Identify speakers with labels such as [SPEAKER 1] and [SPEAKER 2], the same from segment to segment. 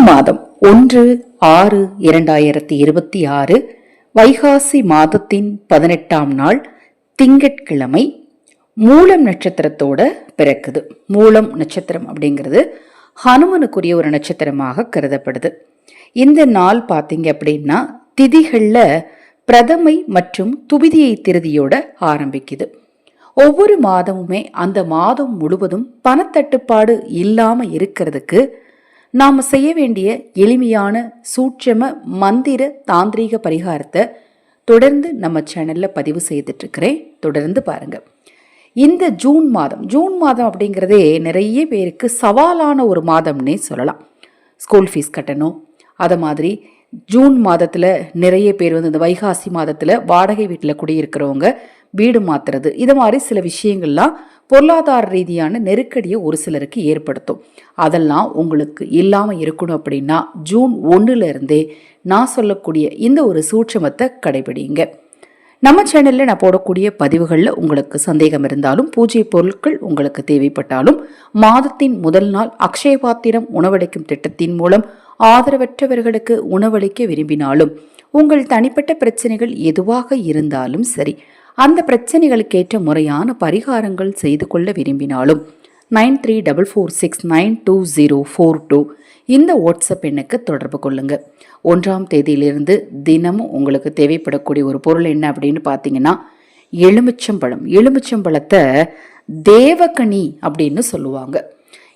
[SPEAKER 1] மாதம் 1/6/2026 வைகாசி மாதத்தின் 18ஆம் நாள் திங்கட்கிழமை மூலம் நட்சத்திரத்தோட பிறக்குது. மூலம் நட்சத்திரம் அப்படிங்கிறது ஹனுமனுக்குரிய ஒரு நட்சத்திரமாக கருதப்படுது. இந்த நாள் பார்த்தீங்க அப்படின்னா திதிகள்ல பிரதமை மற்றும் துபிதியை திருதியோட ஆரம்பிக்குது. ஒவ்வொரு மாதமுமே அந்த மாதம் முழுவதும் பணத்தட்டுப்பாடு இல்லாம இருக்கிறதுக்கு நாம செய்ய வேண்டிய எளிமையான சூட்சம மந்திர தாந்திரீக பரிகாரத்தை தொடர்ந்து நம்ம சேனல்ல பதிவு செய்துட்டு இருக்கிறேன். தொடர்ந்து பாருங்க. இந்த ஜூன் மாதம் அப்படிங்கிறதே நிறைய பேருக்கு சவாலான ஒரு மாதம்னே சொல்லலாம். ஸ்கூல் ஃபீஸ் கட்டணும். அதை மாதிரி ஜூன் மாதத்தில் நிறைய பேர் இந்த வைகாசி மாதத்தில் வாடகை வீட்டில் குடியிருக்கிறவங்க வீடு மாத்துறது, இது மாதிரி சில விஷயங்கள்லாம் பொருளாதார ரீதியான நெருக்கடியை ஒரு சிலருக்கு ஏற்படுத்தும். அதெல்லாம் உங்களுக்கு இல்லாமல் இருக்கணும் அப்படின்னா ஜூன் 1 நான் சொல்லக்கூடிய இந்த ஒரு சூட்சமத்தை கடைபிடிங்க. நம்ம சேனலில் நான் போடக்கூடிய பதிவுகளில் உங்களுக்கு சந்தேகம் இருந்தாலும், பூஜை பொருட்கள் உங்களுக்கு தேவைப்பட்டாலும், மாதத்தின் முதல் நாள் அக்ஷய பாத்திரம் உணவளிக்கும் திட்டத்தின் மூலம் ஆதரவற்றவர்களுக்கு உணவளிக்க விரும்பினாலும், உங்கள் தனிப்பட்ட பிரச்சனைகள் எதுவாக இருந்தாலும் சரி, அந்த பிரச்சனைகளுக்கேற்ற முறையான பரிகாரங்கள் செய்து கொள்ள விரும்பினாலும் 9344692042 இந்த வாட்ஸ்அப் எண்ணுக்கு தொடர்பு கொள்ளுங்க. 1ஆம் தேதியிலிருந்து தினமும் உங்களுக்கு தேவைப்படக்கூடிய ஒரு பொருள் என்ன அப்படின்னு பார்த்தீங்கன்னா எலுமிச்சம்பழத்தை தேவகனி அப்படின்னு சொல்லுவாங்க.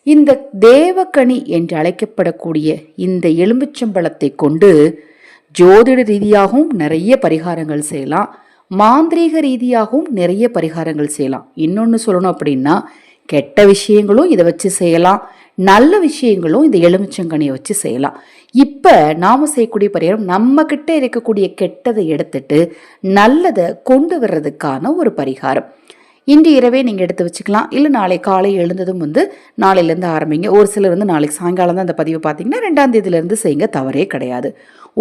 [SPEAKER 1] இந்த தேவகனி என்று அழைக்கப்படக்கூடிய இந்த எலுமிச்சம்பழத்தை கொண்டு ஜோதிட ரீதியாகவும் நிறைய பரிகாரங்கள் செய்யலாம், மாந்திரீக ரீதியாகவும் நிறைய பரிகாரங்கள் செய்யலாம். இன்னொன்று சொல்லணும் அப்படின்னா கெட்ட விஷயங்களும் இதை வச்சு செய்யலாம், நல்ல விஷயங்களும் இந்த எலுமிச்சங்கனியை வச்சு செய்யலாம். இப்போ நாம செய்யக்கூடிய பரிகாரம் நம்ம கிட்ட இருக்கக்கூடிய கெட்டதை எடுத்துட்டு நல்லதை கொண்டு வர்றதுக்கான ஒரு பரிகாரம். இன்று இரவே நீங்கள் எடுத்து வச்சுக்கலாம், இல்லை நாளை காலை எழுந்ததும் நாளையிலேருந்து ஆரம்பிங்க. ஒரு சிலர் நாளைக்கு சாயங்காலம் தான் அந்த பதிவு பார்த்தீங்கன்னா 2ஆம் தேதியிலேருந்து செய்யுங்க, தவறே கிடையாது.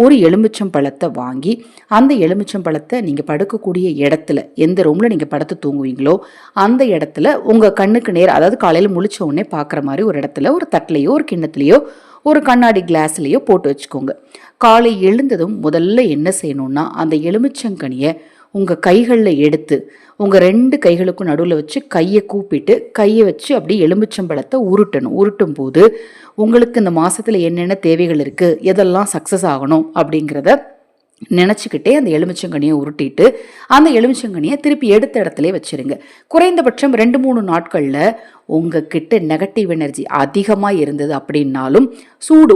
[SPEAKER 1] ஒரு எலுமிச்சம்பழத்தை வாங்கி அந்த எலுமிச்சம்பழத்தை நீங்கள் படுக்கக்கூடிய இடத்துல, எந்த ரூமில் நீங்கள் படுத்து தூங்குவீங்களோ அந்த இடத்துல உங்கள் கண்ணுக்கு நேர், அதாவது காலையில் முழிச்ச உடனே பார்க்குற மாதிரி ஒரு இடத்துல ஒரு தட்டிலையோ ஒரு கிண்ணத்துலையோ ஒரு கண்ணாடி கிளாஸ்லேயோ போட்டு வச்சுக்கோங்க. காலை எழுந்ததும் முதல்ல என்ன செய்யணும்னா அந்த எலுமிச்சங்கனியை உங்கள் கைகளில் எடுத்து உங்கள் 2 கைகளுக்கும் நடுவில் வச்சு கையை கூப்பிட்டு கையை வச்சு அப்படி எலுமிச்சம்பழத்தை உருட்டும் போது உங்களுக்கு இந்த மாதத்தில் என்னென்ன தேவைகள் இருக்குது, எதெல்லாம் சக்ஸஸ் ஆகணும் அப்படிங்கிறத நினச்சிக்கிட்டே அந்த எலுமிச்சங்கனியை உருட்டிட்டு அந்த எலுமிச்சங்கனியை திருப்பி எடுத்த இடத்துல வச்சிருங்க. குறைந்தபட்சம் 2-3 நாட்களில் உங்ககிட்ட நெகட்டிவ் எனர்ஜி அதிகமாக இருந்தது அப்படின்னாலும்,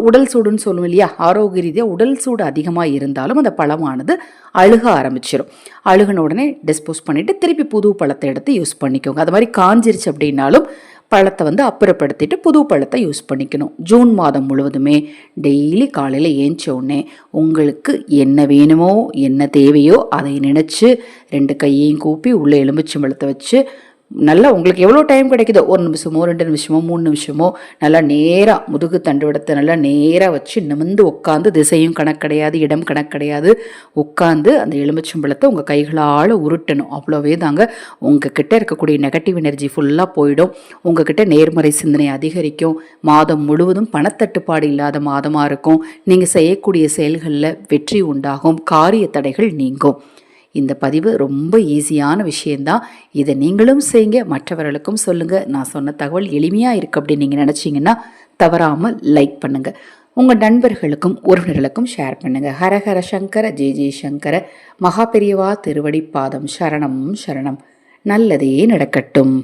[SPEAKER 1] உடல் சூடுன்னு சொல்லுவோம் இல்லையா, ஆரோக்கிய ரீதியாக உடல் சூடு அதிகமாக இருந்தாலும் அந்த பழமானது அழுக ஆரம்பிச்சிடும். அழுகின உடனே டிஸ்போஸ் பண்ணிவிட்டு திருப்பி புது பழத்தை எடுத்து யூஸ் பண்ணிக்கோங்க. அது மாதிரி காஞ்சிருச்சு அப்படின்னாலும் பழத்தை அப்புறப்படுத்திட்டு புது பழத்தை யூஸ் பண்ணிக்கணும். ஜூன் மாதம் முழுவதுமே டெய்லி காலையில் ஏஞ்ச உடனே உங்களுக்கு என்ன வேணுமோ என்ன தேவையோ அதை நினச்சி 2 கையையும் கூப்பி உள்ளே எலுமிச்சம்பழத்தை வச்சு நல்லா உங்களுக்கு எவ்வளோ டைம் கிடைக்குதோ, 1 நிமிஷமோ 2 நிமிஷமோ 3 நிமிஷமோ நல்லா நேராக முதுகு தண்டுவடத்தை நல்லா நேராக வச்சு நிமிர்ந்து உட்காந்து, திசையும் கணக்கு கிடையாது, இடம் கணக்கு கிடையாது, உட்காந்து அந்த எலுமிச்சம்பழத்தை உங்கள் கைகளால் உருட்டணும். அவ்வளோவே தாங்க. உங்ககிட்ட இருக்கக்கூடிய நெகட்டிவ் எனர்ஜி ஃபுல்லாக போயிடும். உங்ககிட்ட நேர்மறை சிந்தனை அதிகரிக்கும். மாதம் முழுவதும் பணத்தட்டுப்பாடு இல்லாத மாதமாக இருக்கும். நீங்கள் செய்யக்கூடிய செயல்களில் வெற்றி உண்டாகும், காரிய தடைகள் நீங்கும். இந்த பதிவு ரொம்ப ஈஸியான விஷயந்தான். இதை நீங்களும் செய்யுங்க, மற்றவர்களுக்கும் சொல்லுங்கள். நான் சொன்ன தகவல் எளிமையாக இருக்குது அப்படின்னு நீங்கள் நினச்சிங்கன்னா தவறாமல் லைக் பண்ணுங்கள். உங்கள் நண்பர்களுக்கும் உறவினர்களுக்கும் ஷேர் பண்ணுங்கள். ஹரஹர சங்கர ஜெய ஜெயசங்கர. மகா பெரியவா திருவடி பாதம் சரணம் சரணம். நல்லதே நடக்கட்டும்.